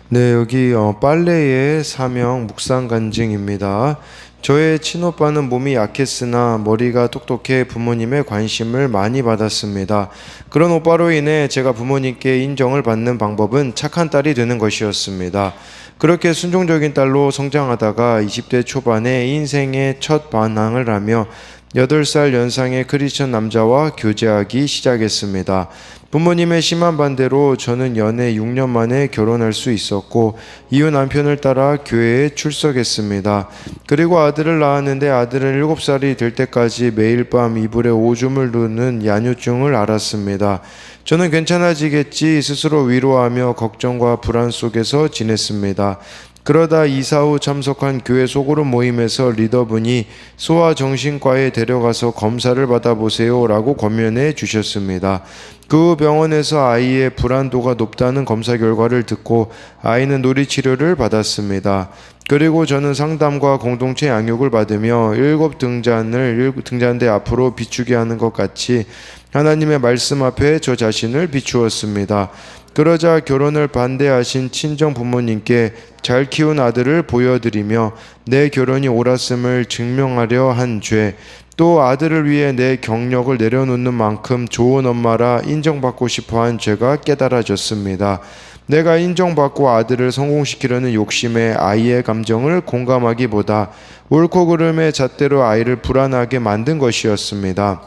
네, 여기 빨래의 사명 묵상 간증입니다. 저의 친오빠는 몸이 약했으나 머리가 똑똑해 부모님의 관심을 많이 받았습니다. 그런 오빠로 인해 제가 부모님께 인정을 받는 방법은 착한 딸이 되는 것이었습니다. 그렇게 순종적인 딸로 성장하다가 20대 초반에 인생의 첫 반항을 하며 8살 연상의 크리스천 남자와 교제하기 시작했습니다. 부모님의 심한 반대로 저는 연애 6년 만에 결혼할 수 있었고 이후 남편을 따라 교회에 출석했습니다. 그리고 아들을 낳았는데 아들은 7살이 될 때까지 매일 밤 이불에 오줌을 누는 야뇨증을 앓았습니다. 저는 괜찮아지겠지 스스로 위로하며 걱정과 불안 속에서 지냈습니다. 그러다 이사 후 참석한 교회 소그룹 모임에서 리더분이 소아정신과에 데려가서 검사를 받아보세요 라고 권면해 주셨습니다. 그 병원에서 아이의 불안도가 높다는 검사 결과를 듣고 아이는 놀이치료를 받았습니다. 그리고 저는 상담과 공동체 양육을 받으며 7등잔대 앞으로 비추게 하는 것 같이 하나님의 말씀 앞에 저 자신을 비추었습니다. 그러자 결혼을 반대하신 친정 부모님께 잘 키운 아들을 보여드리며 내 결혼이 옳았음을 증명하려 한 죄, 또 아들을 위해 내 경력을 내려놓는 만큼 좋은 엄마라 인정받고 싶어 한 죄가 깨달아졌습니다. 내가 인정받고 아들을 성공시키려는 욕심에 아이의 감정을 공감하기보다 옳고 그름의 잣대로 아이를 불안하게 만든 것이었습니다.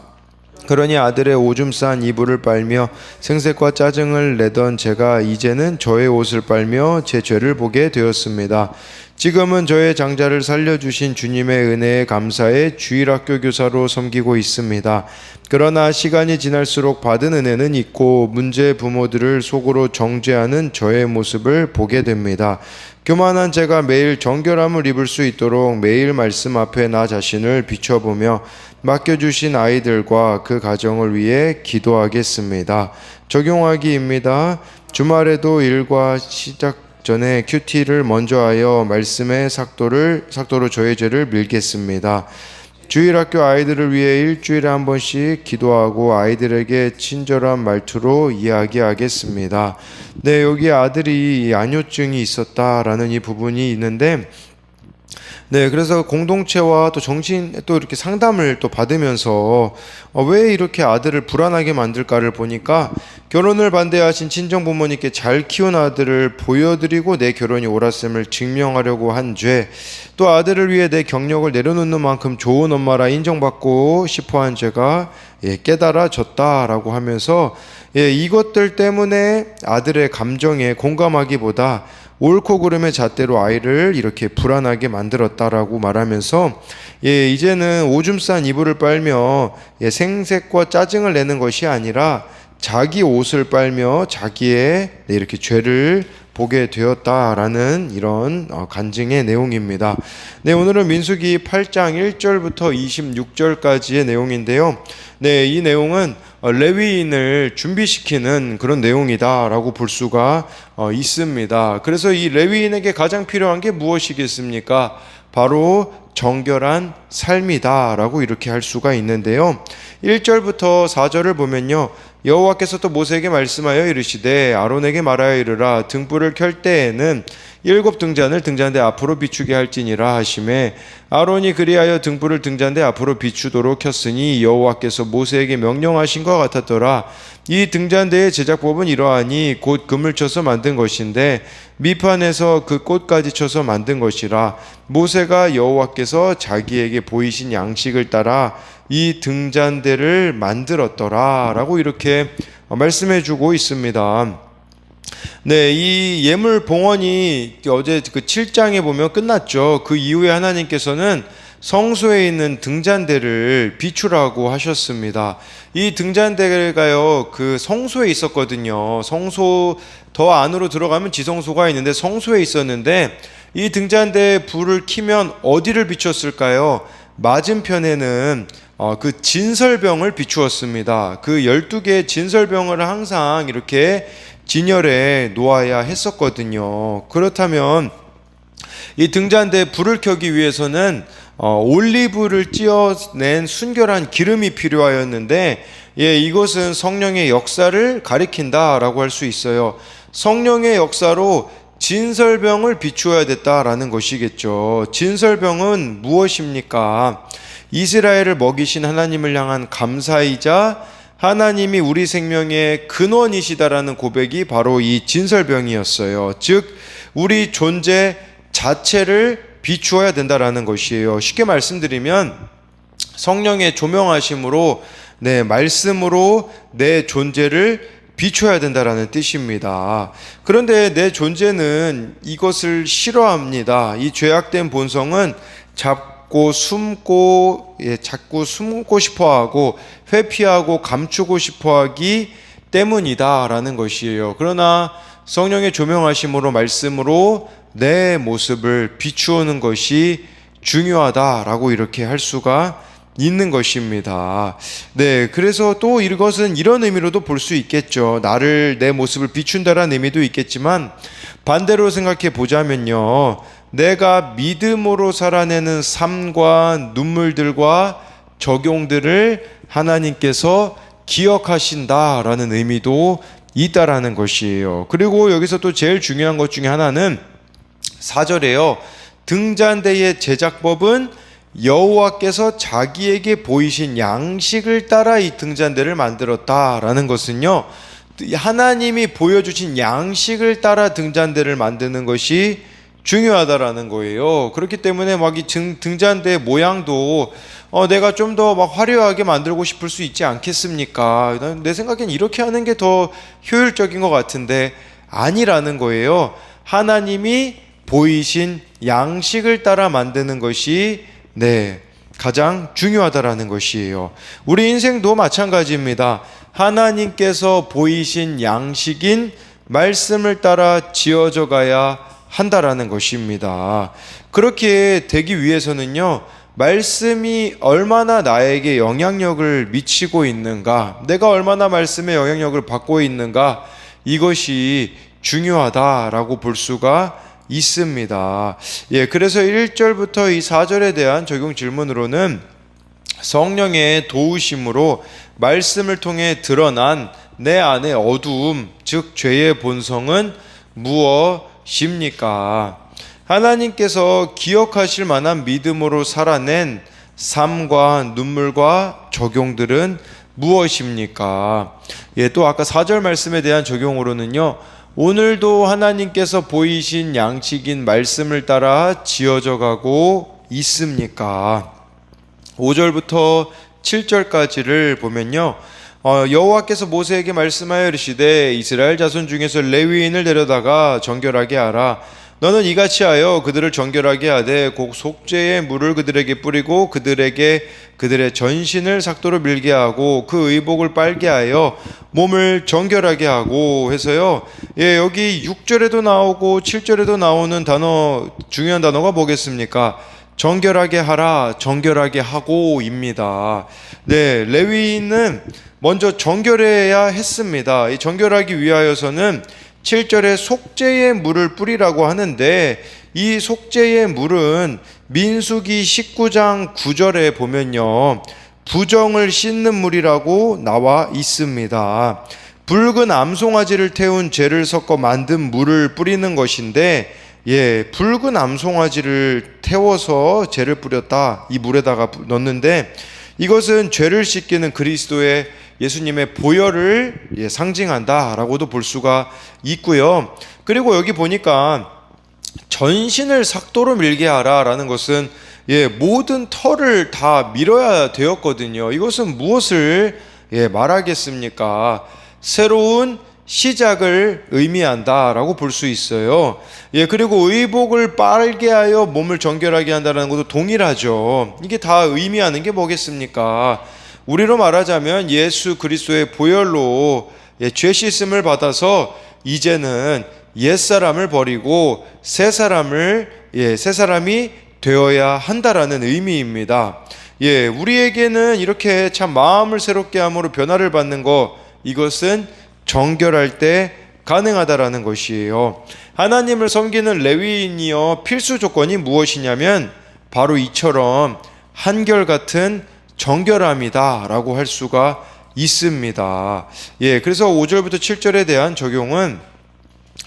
그러니 아들의 오줌 싼 이불을 빨며 생색과 짜증을 내던 제가 이제는 저의 옷을 빨며 제 죄를 보게 되었습니다. 지금은 저의 장자를 살려주신 주님의 은혜에 감사해 주일학교 교사로 섬기고 있습니다. 그러나 시간이 지날수록 받은 은혜는 있고 문제 부모들을 속으로 정죄하는 저의 모습을 보게 됩니다. 교만한 제가 매일 정결함을 입을 수 있도록 매일 말씀 앞에 나 자신을 비춰보며 맡겨주신 아이들과 그 가정을 위해 기도하겠습니다. 적용하기입니다. 주말에도 일과 시작 전에 큐티를 먼저 하여 말씀의 삭도로 저의 죄를 밀겠습니다. 주일학교 아이들을 위해 일주일에 한 번씩 기도하고 아이들에게 친절한 말투로 이야기하겠습니다. 네, 여기 아들이 야뇨증이 있었다라는 이 부분이 있는데, 네, 그래서 공동체와 또 또 이렇게 상담을 또 받으면서 왜 이렇게 아들을 불안하게 만들까를 보니까 결혼을 반대하신 친정 부모님께 잘 키운 아들을 보여드리고 내 결혼이 옳았음을 증명하려고 한 죄, 또 아들을 위해 내 경력을 내려놓는 만큼 좋은 엄마라 인정받고 싶어한 죄가 깨달아졌다라고 하면서 이것들 때문에 아들의 감정에 공감하기보다 옳고 그름의 잣대로 아이를 이렇게 불안하게 만들었다라고 말하면서 이제는 오줌 싼 이불을 빨며 생색과 짜증을 내는 것이 아니라 자기 옷을 빨며 자기의 이렇게 죄를 보게 되었다라는 이런 간증의 내용입니다. 네, 오늘은 민수기 8장 1절부터 26절까지의 내용인데요. 네, 이 내용은 레위인을 준비시키는 그런 내용이다라고 볼 수가 있습니다. 그래서 이 레위인에게 가장 필요한 게 무엇이겠습니까? 바로 정결한 삶이다라고 이렇게 할 수가 있는데요. 1절부터 4절을 보면요. 여호와께서 또 모세에게 말씀하여 이르시되 아론에게 말하여 이르라 등불을 켤 때에는 7등잔을 등잔대 앞으로 비추게 할지니라 하시매 아론이 그리하여 등불을 등잔대 앞으로 비추도록 켰으니 여호와께서 모세에게 명령하신 것 같았더라. 이 등잔대의 제작법은 이러하니 곧 금을 쳐서 만든 것인데 밑판에서 그 꽃까지 쳐서 만든 것이라. 모세가 여호와께서 자기에게 보이신 양식을 따라 이 등잔대를 만들었더라 라고 이렇게 말씀해 주고 있습니다. 네, 이 예물 봉헌이 어제 그 7장에 보면 끝났죠. 그 이후에 하나님께서는 성소에 있는 등잔대를 비추라고 하셨습니다. 이 등잔대가요, 그 성소에 있었거든요. 성소 더 안으로 들어가면 지성소가 있는데 성소에 있었는데 이 등잔대에 불을 켜면 어디를 비췄을까요? 맞은편에는 그 진설병을 비추었습니다. 그 12개의 진설병을 항상 이렇게 진열해 놓아야 했었거든요. 그렇다면 이 등잔대에 불을 켜기 위해서는 올리브를 찧어낸 순결한 기름이 필요하였는데 이것은 성령의 역사를 가리킨다라고 할 수 있어요. 성령의 역사로 진설병을 비추어야 됐다라는 것이겠죠. 진설병은 무엇입니까? 이스라엘을 먹이신 하나님을 향한 감사이자 하나님이 우리 생명의 근원이시다라는 고백이 바로 이 진설병이었어요. 즉 우리 존재 자체를 비추어야 된다라는 것이에요. 쉽게 말씀드리면 성령의 조명하심으로 말씀으로 내 존재를 비춰야 된다라는 뜻입니다. 그런데 내 존재는 이것을 싫어합니다. 이 죄악된 본성은 자꾸 숨고 싶어하고 회피하고 감추고 싶어하기 때문이다라는 것이에요. 그러나 성령의 조명하심으로 말씀으로 내 모습을 비추는 것이 중요하다라고 이렇게 할 수가 있는 것입니다. 그래서 또 이것은 이런 의미로도 볼 수 있겠죠. 내 모습을 비춘다라는 의미도 있겠지만 반대로 생각해 보자면요. 내가 믿음으로 살아내는 삶과 눈물들과 적용들을 하나님께서 기억하신다라는 의미도 있다라는 것이에요. 그리고 여기서 또 제일 중요한 것 중에 하나는 4절에요. 등잔대의 제작법은 여호와께서 자기에게 보이신 양식을 따라 이 등잔대를 만들었다라는 것은요, 하나님이 보여주신 양식을 따라 등잔대를 만드는 것이 중요하다라는 거예요. 그렇기 때문에 막 이 등잔대 모양도 내가 좀 더 막 화려하게 만들고 싶을 수 있지 않겠습니까? 내 생각엔 이렇게 하는 게 더 효율적인 것 같은데 아니라는 거예요. 하나님이 보이신 양식을 따라 만드는 것이 가장 중요하다라는 것이에요. 우리 인생도 마찬가지입니다. 하나님께서 보이신 양식인 말씀을 따라 지어져 가야 한다라는 것입니다. 그렇게 되기 위해서는요, 말씀이 얼마나 나에게 영향력을 미치고 있는가, 내가 얼마나 말씀의 영향력을 받고 있는가, 이것이 중요하다라고 볼 수가 있습니다. 그래서 1절부터 이 4절에 대한 적용 질문으로는 성령의 도우심으로 말씀을 통해 드러난 내 안의 어두움, 즉 죄의 본성은 무엇입니까? 하나님께서 기억하실 만한 믿음으로 살아낸 삶과 눈물과 적용들은 무엇입니까? 또 아까 4절 말씀에 대한 적용으로는요, 오늘도 하나님께서 보이신 양식인 말씀을 따라 지어져 가고 있습니까? 5절부터 7절까지를 보면요, 여호와께서 모세에게 말씀하여 이르시되 이스라엘 자손 중에서 레위인을 데려다가 정결하게 하라. 너는 이같이 하여 그들을 정결하게 하되 곧 속죄의 물을 그들에게 뿌리고 그들의 전신을 삭도로 밀게 하고 그 의복을 빨게 하여 몸을 정결하게 하고 해서요. 여기 6절에도 나오고 7절에도 나오는 중요한 단어가 뭐겠습니까? 정결하게 하라, 정결하게 하고입니다. 레위인은 먼저 정결해야 했습니다. 이 정결하기 위하여서는 7절에 속죄의 물을 뿌리라고 하는데, 이 속죄의 물은 민수기 19장 9절에 보면요, 부정을 씻는 물이라고 나와 있습니다. 붉은 암송아지를 태운 죄를 섞어 만든 물을 뿌리는 것인데, 붉은 암송아지를 태워서 죄를 뿌렸다, 이 물에다가 넣는데, 이것은 죄를 씻기는 그리스도의 예수님의 보혈을 상징한다라고도 볼 수가 있고요. 그리고 여기 보니까 전신을 삭도로 밀게 하라라는 것은 모든 털을 다 밀어야 되었거든요. 이것은 무엇을 말하겠습니까? 새로운 시작을 의미한다라고 볼 수 있어요. 그리고 의복을 빨게 하여 몸을 정결하게 한다는 것도 동일하죠. 이게 다 의미하는 게 뭐겠습니까? 우리로 말하자면 예수 그리스도의 보혈로 죄 씻음을 받아서 이제는 옛사람을 버리고 새 사람이 되어야 한다라는 의미입니다. 우리에게는 이렇게 참 마음을 새롭게 함으로 변화를 받는 것, 이것은 정결할 때 가능하다라는 것이에요. 하나님을 섬기는 레위인이여 필수 조건이 무엇이냐면 바로 이처럼 한결같은 정결함이다 라고 할 수가 있습니다. 그래서 5절부터 7절에 대한 적용은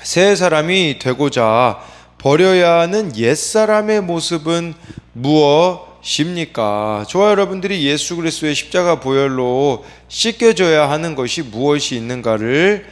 새 사람이 되고자 버려야 하는 옛사람의 모습은 무엇입니까? 저와 여러분들이 예수 그리스도의 십자가 보혈로 씻겨져야 하는 것이 무엇이 있는가를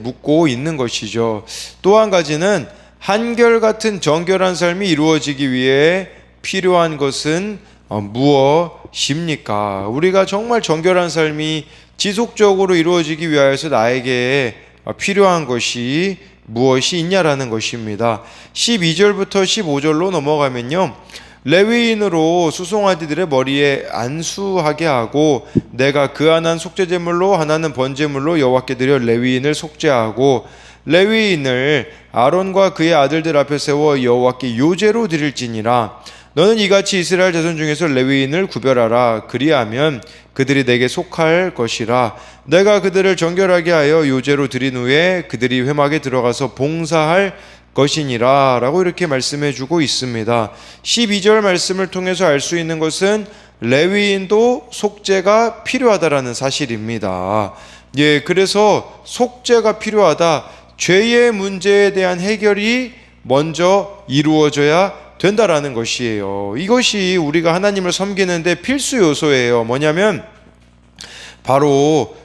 묻고 있는 것이죠. 또 한 가지는 한결같은 정결한 삶이 이루어지기 위해 필요한 것은 무엇입니까? 우리가 정말 정결한 삶이 지속적으로 이루어지기 위하여서 나에게 필요한 것이 무엇이 있냐라는 것입니다. 12절부터 15절로 넘어가면요, 레위인으로 수송아지들의 머리에 안수하게 하고 내가 그 하나는 속죄제물로 하나는 번제물로 여호와께 드려 레위인을 속죄하고 레위인을 아론과 그의 아들들 앞에 세워 여호와께 요제로 드릴지니라. 너는 이같이 이스라엘 자손 중에서 레위인을 구별하라. 그리하면 그들이 내게 속할 것이라. 내가 그들을 정결하게 하여 요제로 드린 후에 그들이 회막에 들어가서 봉사할 것이니라 라고 이렇게 말씀해 주고 있습니다. 12절 말씀을 통해서 알 수 있는 것은 레위인도 속죄가 필요하다라는 사실입니다. 그래서 속죄가 필요하다. 죄의 문제에 대한 해결이 먼저 이루어져야 된다라는 것이에요. 이것이 우리가 하나님을 섬기는데 필수 요소예요. 뭐냐면 바로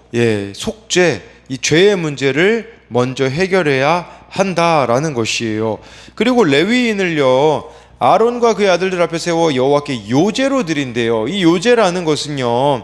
속죄, 이 죄의 문제를 먼저 해결해야 한다라는 것이에요. 그리고 레위인을요, 아론과 그의 아들들 앞에 세워 여호와께 요제로 드린대요. 이 요제라는 것은요,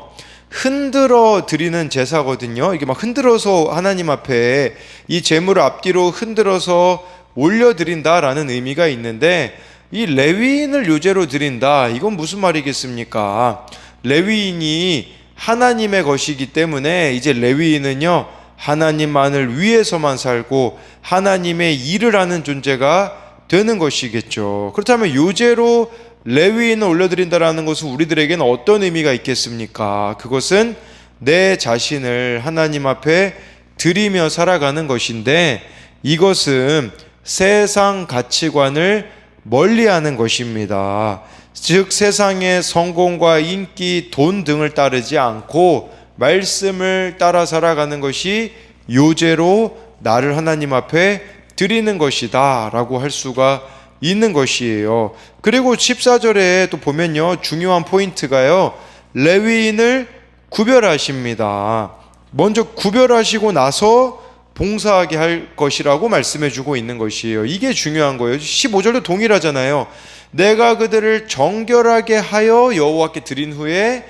흔들어 드리는 제사거든요. 이게 막 흔들어서 하나님 앞에 이 제물을 앞뒤로 흔들어서 올려 드린다라는 의미가 있는데, 이 레위인을 요제로 드린다, 이건 무슨 말이겠습니까? 레위인이 하나님의 것이기 때문에 이제 레위인은요, 하나님만을 위해서만 살고 하나님의 일을 하는 존재가 되는 것이겠죠. 그렇다면 요제로 레위인을 올려드린다라는 것은 우리들에게는 어떤 의미가 있겠습니까? 그것은 내 자신을 하나님 앞에 드리며 살아가는 것인데, 이것은 세상 가치관을 멀리하는 것입니다. 즉 세상의 성공과 인기, 돈 등을 따르지 않고 말씀을 따라 살아가는 것이 요제로 나를 하나님 앞에 드리는 것이다 라고 할 수가 있는 것이에요. 그리고 14절에 또 보면요, 중요한 포인트가요, 레위인을 구별하십니다. 먼저 구별하시고 나서 봉사하게 할 것이라고 말씀해 주고 있는 것이에요. 이게 중요한 거예요. 15절도 동일하잖아요. 내가 그들을 정결하게 하여 여호와께 드린 후에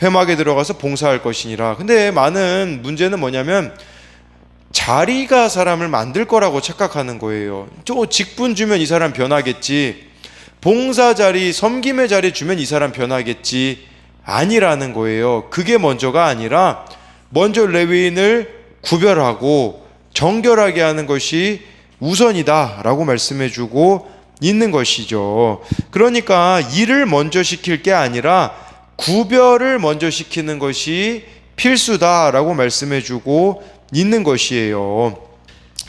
회막에 들어가서 봉사할 것이니라. 근데 많은 문제는 뭐냐면 자리가 사람을 만들 거라고 착각하는 거예요. 저 직분 주면 이 사람 변하겠지, 봉사 자리, 섬김의 자리 주면 이 사람 변하겠지, 아니라는 거예요. 그게 먼저가 아니라 먼저 레위인을 구별하고 정결하게 하는 것이 우선이다 라고 말씀해 주고 있는 것이죠. 그러니까 일을 먼저 시킬 게 아니라 구별을 먼저 시키는 것이 필수다라고 말씀해 주고 있는 것이에요.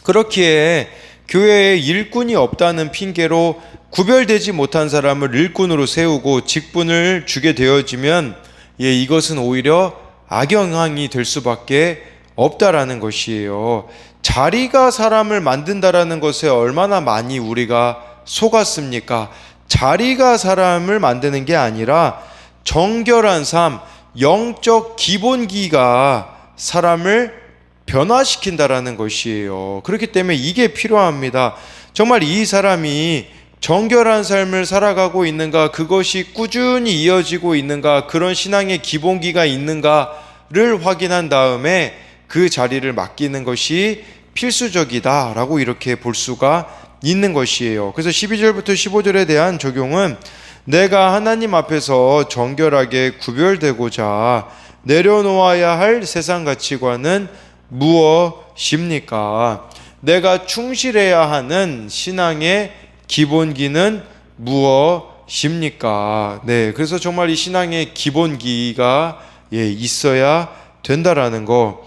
그렇기에 교회에 일꾼이 없다는 핑계로 구별되지 못한 사람을 일꾼으로 세우고 직분을 주게 되어지면 이것은 오히려 악영향이 될 수밖에 없다라는 것이에요. 자리가 사람을 만든다라는 것에 얼마나 많이 우리가 속았습니까? 자리가 사람을 만드는 게 아니라 정결한 삶, 영적 기본기가 사람을 변화시킨다라는 것이에요. 그렇기 때문에 이게 필요합니다. 정말 이 사람이 정결한 삶을 살아가고 있는가, 그것이 꾸준히 이어지고 있는가, 그런 신앙의 기본기가 있는가를 확인한 다음에 그 자리를 맡기는 것이 필수적이다라고 이렇게 볼 수가 있는 것이에요. 그래서 12절부터 15절에 대한 적용은 내가 하나님 앞에서 정결하게 구별되고자 내려놓아야 할 세상 가치관은 무엇입니까? 내가 충실해야 하는 신앙의 기본기는 무엇입니까? 그래서 정말 이 신앙의 기본기가 있어야 된다라는 거.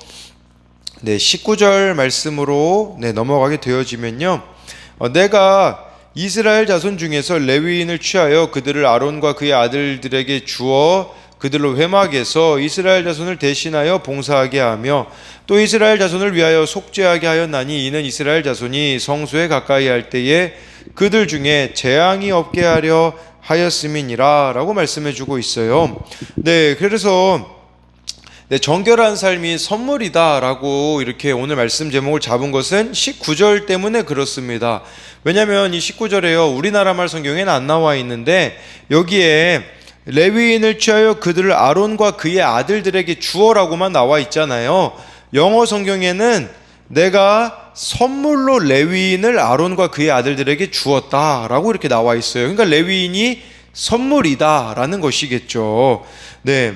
19절 말씀으로 넘어가게 되어지면요, 내가 이스라엘 자손 중에서 레위인을 취하여 그들을 아론과 그의 아들들에게 주어 그들로 회막에서 이스라엘 자손을 대신하여 봉사하게 하며 또 이스라엘 자손을 위하여 속죄하게 하였나니 이는 이스라엘 자손이 성소에 가까이 할 때에 그들 중에 재앙이 없게 하려 하였음이니라 라고 말씀해 주고 있어요. 네, 그래서 정결한 삶이 선물이다 라고 이렇게 오늘 말씀 제목을 잡은 것은 19절 때문에 그렇습니다. 왜냐하면 이 19절에요, 우리나라 말 성경에는 안 나와 있는데 여기에 레위인을 취하여 그들을 아론과 그의 아들들에게 주어라고만 나와 있잖아요. 영어 성경에는 내가 선물로 레위인을 아론과 그의 아들들에게 주었다라고 이렇게 나와 있어요. 그러니까 레위인이 선물이다라는 것이겠죠. 네.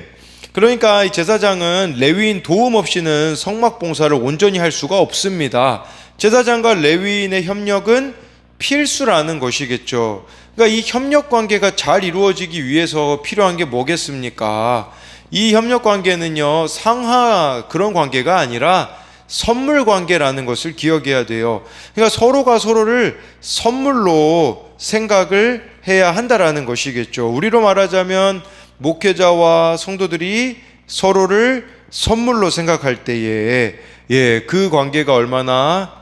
그러니까 이 제사장은 레위인 도움 없이는 성막 봉사를 온전히 할 수가 없습니다. 제사장과 레위인의 협력은 필수라는 것이겠죠. 그러니까 이 협력 관계가 잘 이루어지기 위해서 필요한 게 뭐겠습니까? 이 협력 관계는요, 상하 그런 관계가 아니라 선물 관계라는 것을 기억해야 돼요. 그러니까 서로가 서로를 선물로 생각을 해야 한다라는 것이겠죠. 우리로 말하자면 목회자와 성도들이 서로를 선물로 생각할 때에 그 관계가 얼마나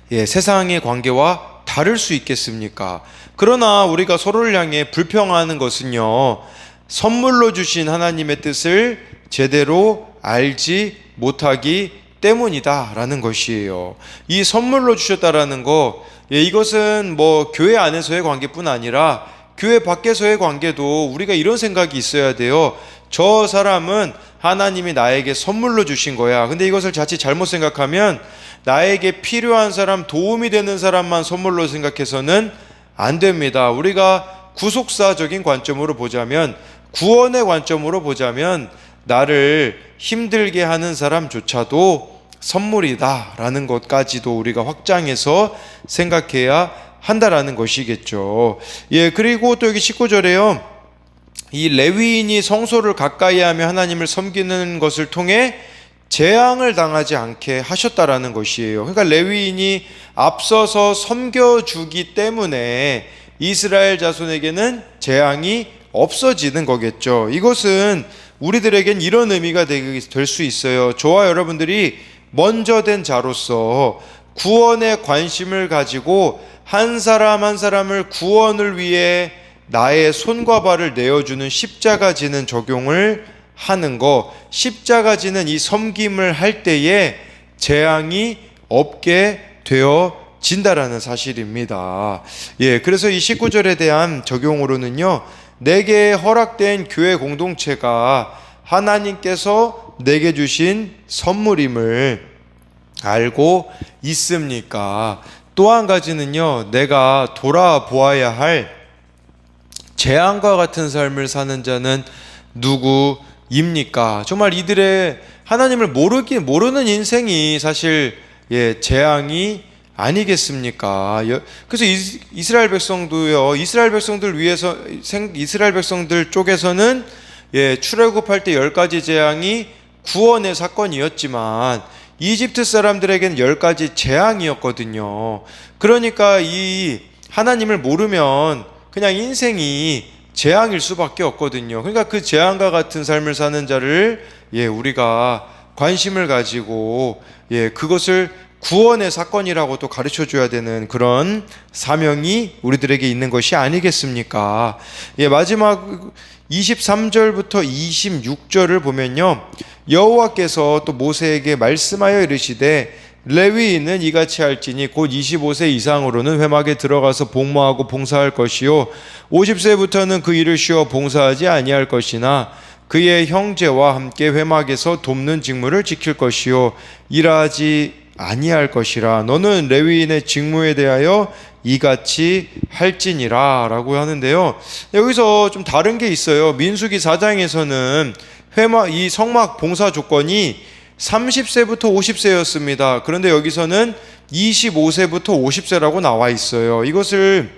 세상의 관계와 다를 수 있겠습니까? 그러나 우리가 서로를 향해 불평하는 것은요, 선물로 주신 하나님의 뜻을 제대로 알지 못하기 때문이다라는 것이에요. 이 선물로 주셨다라는 거, 이것은 뭐 교회 안에서의 관계뿐 아니라 교회 밖에서의 관계도 우리가 이런 생각이 있어야 돼요. 저 사람은 하나님이 나에게 선물로 주신 거야. 근데 이것을 자칫 잘못 생각하면 나에게 필요한 사람, 도움이 되는 사람만 선물로 생각해서는 안 됩니다. 우리가 구속사적인 관점으로 보자면, 구원의 관점으로 보자면 나를 힘들게 하는 사람조차도 선물이다 라는 것까지도 우리가 확장해서 생각해야 한다라는 것이겠죠. 그리고 또 여기 19절에요, 이 레위인이 성소를 가까이 하며 하나님을 섬기는 것을 통해 재앙을 당하지 않게 하셨다라는 것이에요. 그러니까 레위인이 앞서서 섬겨주기 때문에 이스라엘 자손에게는 재앙이 없어지는 거겠죠. 이것은 우리들에겐 이런 의미가 될 수 있어요. 저와 여러분들이 먼저 된 자로서 구원에 관심을 가지고 한 사람 한 사람을 구원을 위해 나의 손과 발을 내어주는 십자가 지는 적용을 하는 거, 십자가 지는 이 섬김을 할 때에 재앙이 없게 되어진다라는 사실입니다. 그래서 이 19절에 대한 적용으로는요, 내게 허락된 교회 공동체가 하나님께서 내게 주신 선물임을 알고 있습니까? 또 한 가지는요, 내가 돌아보아야 할 재앙과 같은 삶을 사는 자는 누구입니까? 정말 이들의 하나님을 모르는 인생이 사실 재앙이 아니겠습니까? 그래서 이스라엘 백성도요, 이스라엘 백성들 쪽에서는 출애굽할 때 10가지 재앙이 구원의 사건이었지만 이집트 사람들에게는 10가지 재앙이었거든요. 그러니까 이 하나님을 모르면 그냥 인생이 재앙일 수밖에 없거든요. 그러니까 그 재앙과 같은 삶을 사는 자를 우리가 관심을 가지고 그것을 구원의 사건이라고 또 가르쳐 줘야 되는 그런 사명이 우리들에게 있는 것이 아니겠습니까? 마지막 23절부터 26절을 보면요, 여호와께서 또 모세에게 말씀하여 이르시되 레위인은 이같이 할지니 곧 25세 이상으로는 회막에 들어가서 복무하고 봉사할 것이요 50세부터는 그 일을 쉬어 봉사하지 아니할 것이나 그의 형제와 함께 회막에서 돕는 직무를 지킬 것이요 일하지 아니할 것이라. 너는 레위인의 직무에 대하여 이같이 할지니라 라고 하는데요, 여기서 좀 다른 게 있어요. 민수기 4장에서는 이 성막 봉사 조건이 30세부터 50세였습니다. 그런데 여기서는 25세부터 50세라고 나와 있어요. 이것을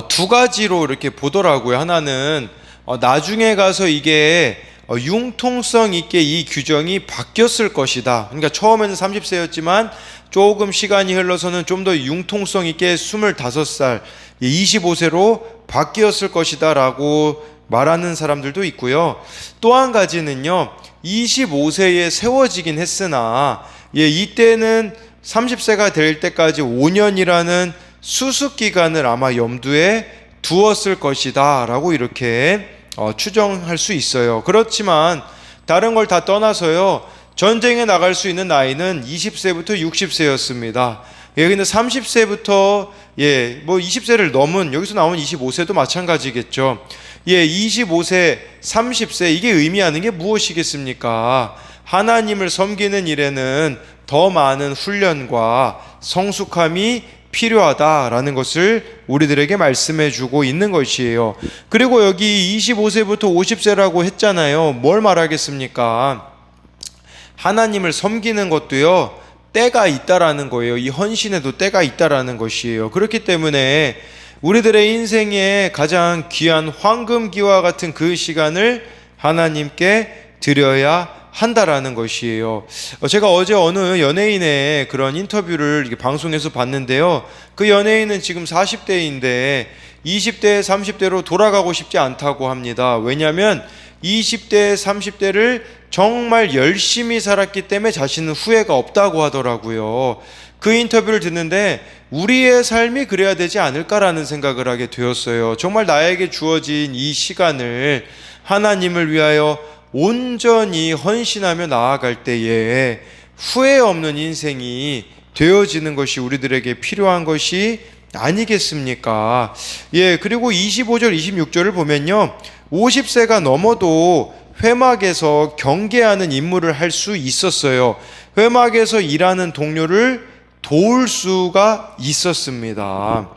두 가지로 이렇게 보더라고요. 하나는 나중에 가서 이게 융통성 있게 이 규정이 바뀌었을 것이다. 그러니까 처음에는 30세였지만 조금 시간이 흘러서는 좀 더 융통성 있게 25살, 25세로 바뀌었을 것이다 라고 말하는 사람들도 있고요. 또 한 가지는요, 25세에 세워지긴 했으나 이때는 30세가 될 때까지 5년이라는 수습 기간을 아마 염두에 두었을 것이다 라고 이렇게 추정할 수 있어요. 그렇지만 다른 걸 다 떠나서요, 전쟁에 나갈 수 있는 나이는 20세부터 60세였습니다. 근데 30세부터 20세를 넘은, 여기서 나온 25세도 마찬가지겠죠. 25세, 30세, 이게 의미하는 게 무엇이겠습니까? 하나님을 섬기는 일에는 더 많은 훈련과 성숙함이 필요하다라는 것을 우리들에게 말씀해 주고 있는 것이에요. 그리고 여기 25세부터 50세라고 했잖아요. 뭘 말하겠습니까? 하나님을 섬기는 것도요, 때가 있다라는 거예요. 이 헌신에도 때가 있다라는 것이에요. 그렇기 때문에 우리들의 인생에 가장 귀한 황금기와 같은 그 시간을 하나님께 드려야 한다라는 것이에요. 제가 어제 어느 연예인의 그런 인터뷰를 이렇게 방송에서 봤는데요. 그 연예인은 지금 40대인데 20대, 30대로 돌아가고 싶지 않다고 합니다. 왜냐하면 20대, 30대를 정말 열심히 살았기 때문에 자신은 후회가 없다고 하더라고요. 그 인터뷰를 듣는데 우리의 삶이 그래야 되지 않을까라는 생각을 하게 되었어요. 정말 나에게 주어진 이 시간을 하나님을 위하여 온전히 헌신하며 나아갈 때에 후회 없는 인생이 되어지는 것이 우리들에게 필요한 것이 아니겠습니까? 그리고 25절, 26절을 보면요, 50세가 넘어도 회막에서 경계하는 임무를 할 수 있었어요. 회막에서 일하는 동료를 도울 수가 있었습니다.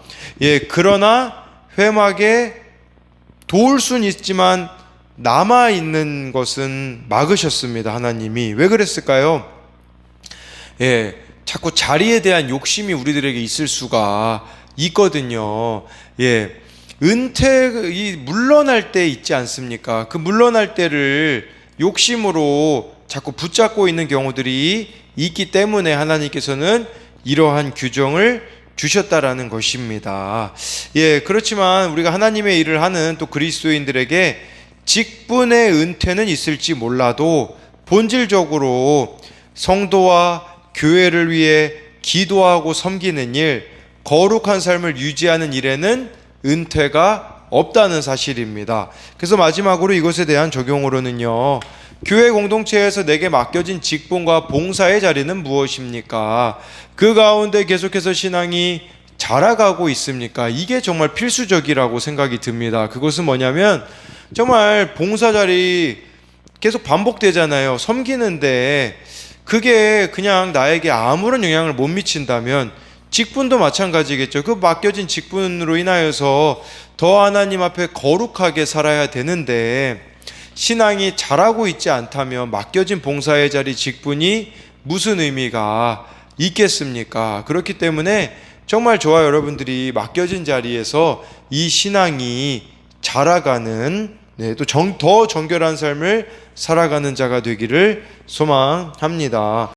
그러나 회막에 도울 수는 있지만 남아있는 것은 막으셨습니다. 하나님이. 왜 그랬을까요? 자꾸 자리에 대한 욕심이 우리들에게 있을 수가 있거든요. 물러날 때 있지 않습니까? 그 물러날 때를 욕심으로 자꾸 붙잡고 있는 경우들이 있기 때문에 하나님께서는 이러한 규정을 주셨다라는 것입니다. 그렇지만 우리가 하나님의 일을 하는 또 그리스도인들에게 직분의 은퇴는 있을지 몰라도 본질적으로 성도와 교회를 위해 기도하고 섬기는 일, 거룩한 삶을 유지하는 일에는 은퇴가 없다는 사실입니다. 그래서 마지막으로 이것에 대한 적용으로는요, 교회 공동체에서 내게 맡겨진 직분과 봉사의 자리는 무엇입니까? 그 가운데 계속해서 신앙이 자라가고 있습니까? 이게 정말 필수적이라고 생각이 듭니다. 그것은 뭐냐면 정말 봉사 자리 계속 반복되잖아요. 섬기는데 그게 그냥 나에게 아무런 영향을 못 미친다면 직분도 마찬가지겠죠. 그 맡겨진 직분으로 인하여서 더 하나님 앞에 거룩하게 살아야 되는데 신앙이 자라고 있지 않다면 맡겨진 봉사의 자리, 직분이 무슨 의미가 있겠습니까? 그렇기 때문에 정말 저와 여러분들이 맡겨진 자리에서 이 신앙이 자라가는, 또 더 정결한 삶을 살아가는 자가 되기를 소망합니다.